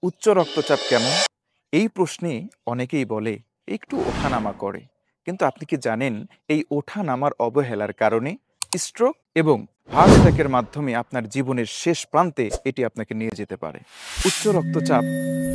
উচ্চ রক্তচাপ কেমন? এই প্রশ্নে অনেকেই বলে একটু ওঠানামা করে। কিন্তু আপনি কি জানেন এই ওঠানামার অবহেলার কারণে স্ট্রোক এবং হার্ট অ্যাটাকের মাধ্যমে আপনার জীবনের শেষ প্রান্তে এটি আপনাকে নিয়ে যেতে পারে। উচ্চ রক্তচাপ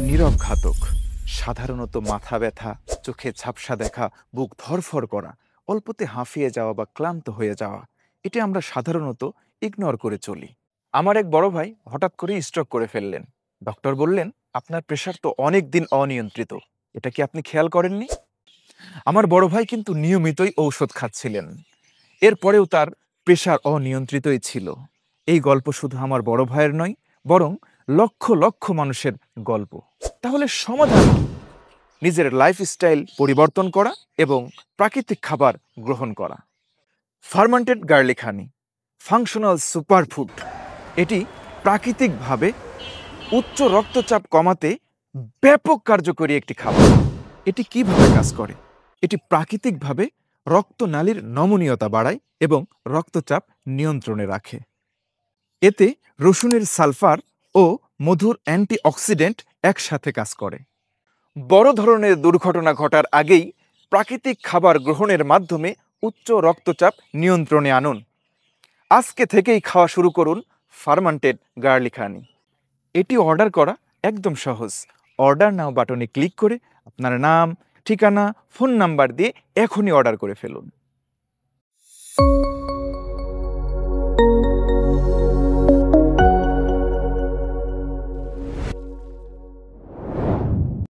নীরব ঘাতক। সাধারণত মাথা ব্যথা, চোখে ঝাপসা দেখা, বুক ধড়ফড় করা, অল্পতে হাঁফিয়ে যাওয়া বা ক্লান্ত হয়ে যাওয়া, এটি আমরা সাধারণত ইগনোর করে চলি। আমার এক বড় ভাই হঠাৎ করে স্ট্রোক করে ফেললেন। ডক্টর বললেন, আপনার প্রেশার তো অনেক দিন অনিয়ন্ত্রিত। এটা কি আপনি খেয়াল করেননি? আমার বড় ভাই কিন্তু নিয়মিতই ঔষধ খাচ্ছিলেন। এরপরেও তার প্রেশার অনিয়ন্ত্রিতই ছিল। এই গল্প শুধু আমার বড় ভাইয়ের নয়, বরং লক্ষ লক্ষ মানুষের গল্প। তাহলে সমাধান কি? নিজের লাইফস্টাইল পরিবর্তন করা এবং প্রাকৃতিক খাবার গ্রহণ করা। ফার্মেন্টেড গার্লিক হানি, ফাংশনাল সুপারফুড। এটি প্রাকৃতিকভাবে উচ্চ রক্তচাপ কমাতে ব্যাপক কার্যকরী একটি খাবার। এটি কিভাবে কাজ করে? এটি প্রাকৃতিকভাবে রক্তনালীর নমনীয়তা বাড়ায় এবং রক্তচাপ নিয়ন্ত্রণে রাখে। এতে রসুনের সালফার ও মধুর অ্যান্টিঅক্সিডেন্ট একসাথে কাজ করে। বড় ধরনের দুর্ঘটনা ঘটার আগেই প্রাকৃতিক খাবার গ্রহণের মাধ্যমে উচ্চ রক্তচাপ নিয়ন্ত্রণে আনুন। আজকে থেকেই খাওয়া শুরু করুন ফার্মেন্টেড গার্লিক হানি। এটি অর্ডার করা একদম সহজ। অর্ডার নাও বাটনে ক্লিক করে আপনার নাম, ঠিকানা, ফোন নাম্বার দিয়ে এখনই অর্ডার করে ফেলুন।